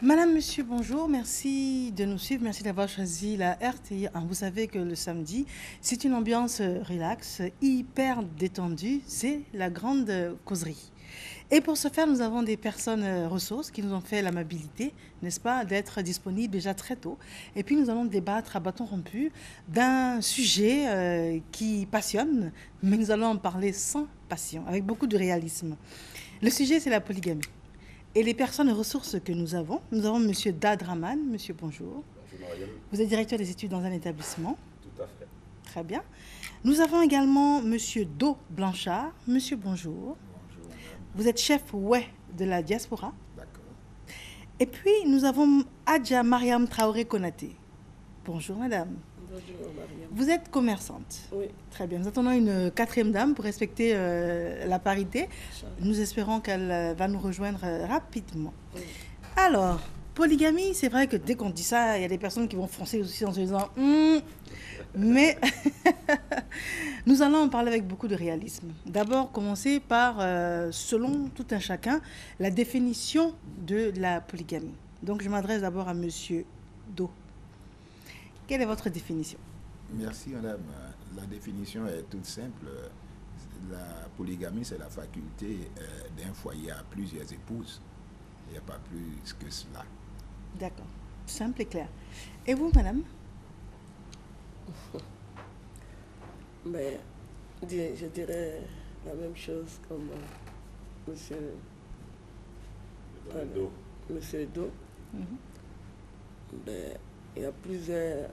Madame, monsieur, bonjour. Merci de nous suivre. Merci d'avoir choisi la RTI. Vous savez que le samedi, c'est une ambiance relax, hyper détendue. C'est la grande causerie. Et pour ce faire, nous avons des personnes ressources qui nous ont fait l'amabilité, n'est-ce pas, d'être disponibles déjà très tôt. Et puis nous allons débattre à bâton rompu d'un sujet qui passionne, mais nous allons en parler sans passion, avec beaucoup de réalisme. Le sujet, c'est la polygamie. Et les personnes ressources que nous avons M. Dadraman. Monsieur, bonjour. Bonjour Mariam. Vous êtes directeur des études dans un établissement. Tout à fait. Très bien. Nous avons également M. Do Blanchard. Monsieur, bonjour. Bonjour madame. Vous êtes chef ouais de la diaspora. D'accord. Et puis, nous avons Adja Mariam Traoré Konaté. Bonjour madame. Bonjour Mariam. Vous êtes commerçante. Oui. Très bien. Nous attendons une quatrième dame pour respecter la parité. Nous espérons qu'elle va nous rejoindre rapidement. Oui. Alors, polygamie, c'est vrai que dès qu'on dit ça, il y a des personnes qui vont foncer aussi en se disant mais nous allons en parler avec beaucoup de réalisme. D'abord, commencer par, selon tout un chacun, la définition de la polygamie. Donc, je m'adresse d'abord à Monsieur Do. Quelle est votre définition? Merci madame. La définition est toute simple. La polygamie, c'est la faculté d'un foyer à plusieurs épouses. Il n'y a pas plus que cela. D'accord. Simple et clair. Et vous, madame? Mais je dirais la même chose comme monsieur Monsieur Do. Mais il y a plusieurs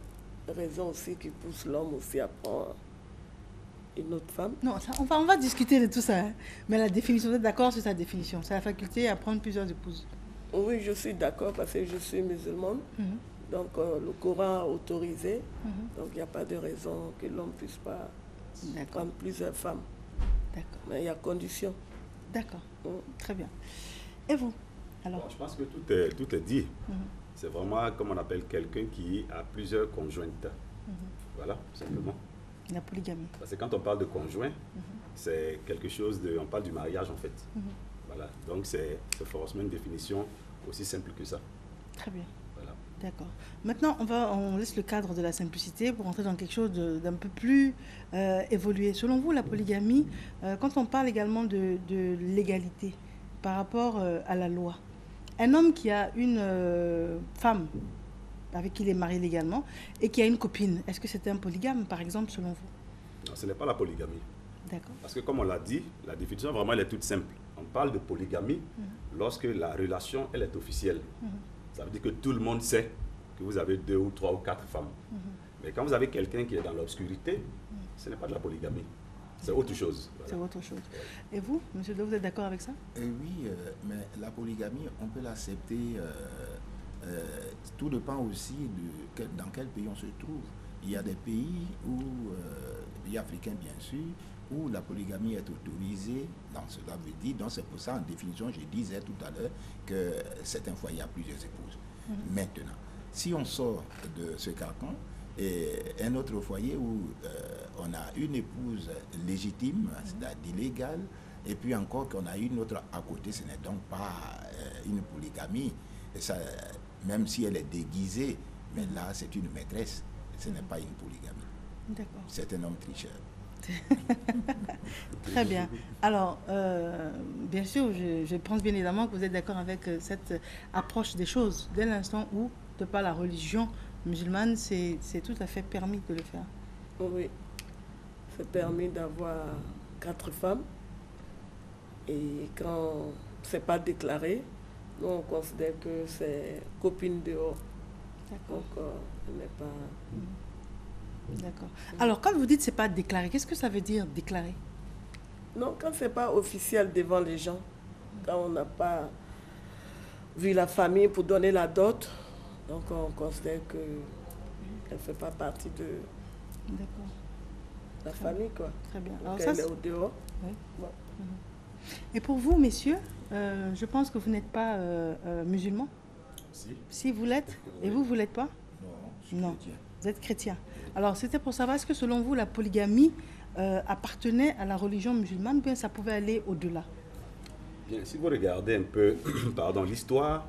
raisons aussi qui poussent l'homme aussi à prendre une autre femme. Non, ça, on va discuter de tout ça. Hein. Mais la définition, vous êtes d'accord sur sa définition? C'est la faculté à prendre plusieurs épouses. Oui, je suis d'accord parce que je suis musulmane. Donc le Coran a autorisé. Donc il n'y a pas de raison que l'homme ne puisse pas prendre plusieurs femmes. D'accord. Mais il y a condition. D'accord. Très bien. Et vous? Alors, bon, je pense que tout est dit. C'est vraiment comme on appelle quelqu'un qui a plusieurs conjointes. Voilà, simplement. La polygamie. Parce que quand on parle de conjoint, c'est quelque chose de... On parle du mariage en fait. Voilà. Donc c'est forcément une définition aussi simple que ça. Très bien. Voilà. D'accord. Maintenant, on laisse le cadre de la simplicité pour entrer dans quelque chose d'un peu plus évolué. Selon vous, la polygamie, quand on parle également de l'égalité par rapport à la loi, un homme qui a une femme avec qui il est marié légalement et qui a une copine, est-ce que c'est un polygame, par exemple, selon vous? Non, ce n'est pas la polygamie. D'accord. Parce que comme on l'a dit, la définition vraiment elle est toute simple. On parle de polygamie lorsque la relation elle est officielle. Ça veut dire que tout le monde sait que vous avez 2 ou 3 ou 4 femmes. Mais quand vous avez quelqu'un qui est dans l'obscurité, ce n'est pas de la polygamie. C'est autre chose. Voilà. C'est autre chose. Et vous, monsieur Do, vous êtes d'accord avec ça? Oui, mais la polygamie, on peut l'accepter. Tout dépend aussi de dans quel pays on se trouve. Il y a des pays où, pays africains bien sûr, où la polygamie est autorisée, dans cela veut dire, donc c'est pour ça en définition, je disais tout à l'heure que c'est un foyer à plusieurs épouses. Maintenant, si on sort de ce carcan, et un autre foyer où on a une épouse légitime, c'est-à-dire légale, et puis encore qu'on a une autre à côté, ce n'est donc pas une polygamie, et ça, même si elle est déguisée, mais là c'est une maîtresse, ce n'est pas une polygamie. D'accord. C'est un homme tricheur. Très bien. Alors, bien sûr, je pense bien évidemment que vous êtes d'accord avec cette approche des choses, dès l'instant où, de par la religion musulmane, c'est tout à fait permis de le faire. Oui, c'est permis d'avoir 4 femmes. Et quand c'est pas déclaré, nous on considère que c'est copine dehors. D'accord. Donc, elle n'est pas... D'accord. Alors, quand vous dites c'est pas déclaré, qu'est-ce que ça veut dire déclaré? Non, quand c'est pas officiel devant les gens, quand on n'a pas vu la famille pour donner la dot, donc on considère qu'elle ne fait pas partie de la famille, quoi. Très bien. Donc Alors, elle ça, est au dehors. oui. Bon. Et pour vous, messieurs, je pense que vous n'êtes pas musulman. Si vous l'êtes, et vous l'êtes pas? Non, je suis Non. chrétien. Vous êtes chrétien. Alors, c'était pour savoir, est-ce que selon vous, la polygamie appartenait à la religion musulmane ou bien ça pouvait aller au-delà? Bien, si vous regardez un peu pardon, l'histoire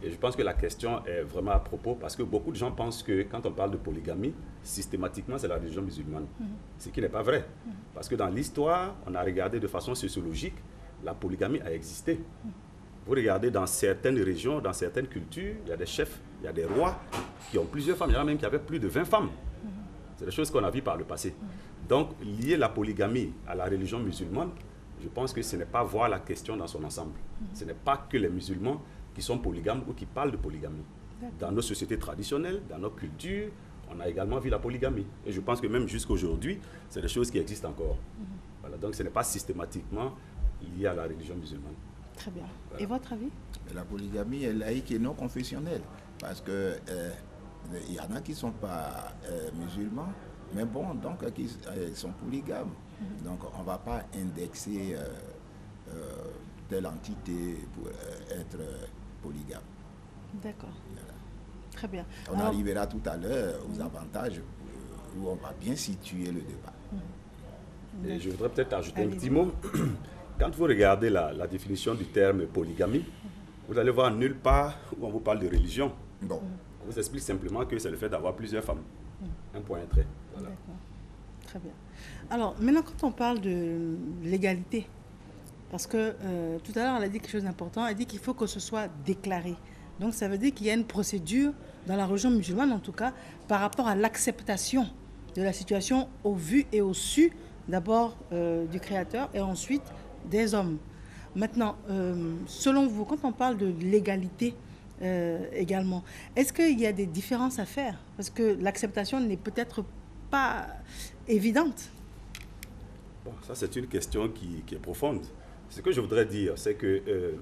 Et je pense que la question est vraiment à propos parce que beaucoup de gens pensent que quand on parle de polygamie, systématiquement c'est la religion musulmane. Ce qui n'est pas vrai. Parce que dans l'histoire, on a regardé de façon sociologique, la polygamie a existé. Vous regardez dans certaines régions, dans certaines cultures, il y a des chefs, il y a des rois qui ont plusieurs femmes. Il y en a même qui avaient plus de 20 femmes. C'est des choses qu'on a vues par le passé. Donc, lier la polygamie à la religion musulmane, je pense que ce n'est pas voir la question dans son ensemble. Ce n'est pas que les musulmans qui sont polygames ou qui parlent de polygamie. Dans nos sociétés traditionnelles, dans nos cultures, on a également vu la polygamie. Et je pense que même jusqu'à aujourd'hui, c'est des choses qui existent encore. Voilà, donc ce n'est pas systématiquement lié à la religion musulmane. Très bien. Voilà. Et votre avis? La polygamie est laïque et non confessionnelle. Parce que il y en a qui ne sont pas musulmans, mais bon, donc qui sont polygames. Donc on ne va pas indexer telle entité pour être polygame. D'accord. Voilà. Très bien. On Alors, arrivera tout à l'heure aux avantages où on va bien situer le débat. Et je voudrais peut-être ajouter un Allez-y. petit mot. Quand vous regardez la définition du terme polygamie, vous allez voir nulle part où on vous parle de religion. Bon, On vous explique simplement que c'est le fait d'avoir plusieurs femmes. Un point, un trait. Voilà. d'accord. Très bien. Alors, maintenant, quand on parle de l'égalité, parce que tout à l'heure, elle a dit quelque chose d'important, elle dit qu'il faut que ce soit déclaré. Donc, ça veut dire qu'il y a une procédure, dans la religion musulmane en tout cas, par rapport à l'acceptation de la situation au vu et au su, d'abord du Créateur et ensuite des hommes. Maintenant, selon vous, quand on parle de l'égalité également, est-ce qu'il y a des différences à faire? Parce que l'acceptation n'est peut-être pas évidente. Bon, ça, c'est une question qui est profonde. Ce que je voudrais dire, c'est que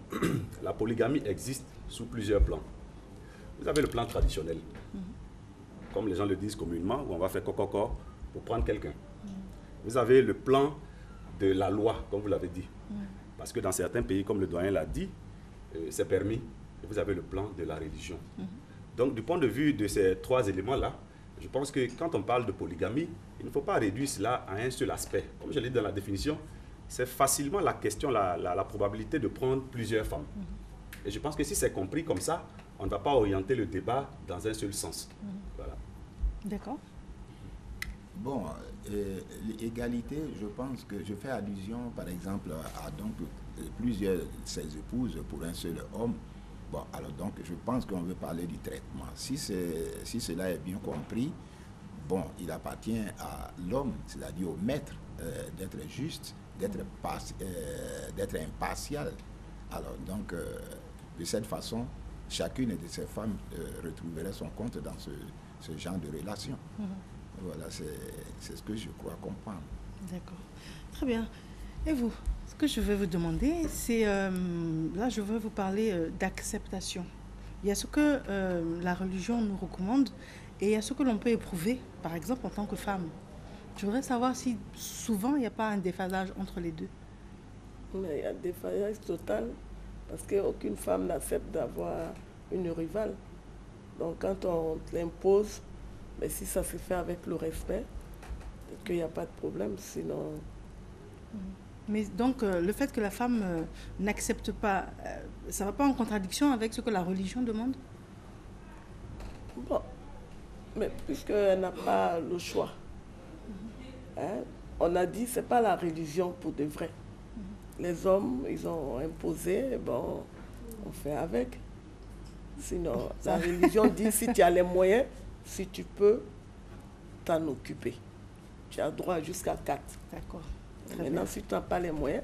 la polygamie existe sous plusieurs plans. Vous avez le plan traditionnel, comme les gens le disent communément, où on va faire coco pour prendre quelqu'un. Vous avez le plan de la loi, comme vous l'avez dit. Parce que dans certains pays, comme le doyen l'a dit, c'est permis. Et vous avez le plan de la religion. Donc, du point de vue de ces trois éléments-là, je pense que quand on parle de polygamie, il ne faut pas réduire cela à un seul aspect. Comme je l'ai dit dans la définition, c'est facilement la question, la probabilité de prendre plusieurs femmes. Et je pense que si c'est compris comme ça, on ne va pas orienter le débat dans un seul sens. Voilà. D'accord. bon, l'égalité, je pense que je fais allusion, par exemple, à donc plusieurs de ses épouses pour un seul homme. Bon, alors donc, je pense qu'on veut parler du traitement. Si cela est bien compris, bon, il appartient à l'homme, c'est-à-dire au maître, d'être juste, d'être impartial. Alors donc, de cette façon, chacune de ces femmes retrouverait son compte dans ce genre de relation. Voilà, c'est ce que je crois comprendre. D'accord. Très bien. Et vous, ce que je veux vous demander, c'est, là, je veux vous parler d'acceptation. Il y a ce que la religion nous recommande et il y a ce que l'on peut éprouver, par exemple, en tant que femme. Je voudrais savoir si souvent, il n'y a pas un déphasage entre les deux. Mais il y a un défaillance total parce qu'aucune femme n'accepte d'avoir une rivale. Donc quand on te l'impose, mais si ça se fait avec le respect, peut-être qu'il n'y a pas de problème, sinon... Mais donc, le fait que la femme n'accepte pas, ça ne va pas en contradiction avec ce que la religion demande? Bon, mais puisqu'elle n'a pas le choix, hein, on a dit que ce n'est pas la religion pour de vrai. Les hommes, ils ont imposé, bon, on fait avec. Sinon, la religion dit si tu as les moyens, si tu peux t'en occuper. Tu as droit jusqu'à 4. D'accord. Très Maintenant, bien. si tu n'as pas les moyens...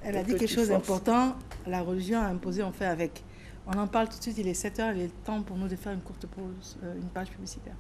Elle a dit quelque chose d'important, la religion a imposé, on fait avec. On en parle tout de suite, il est 7h, il est temps pour nous de faire une courte pause, une page publicitaire.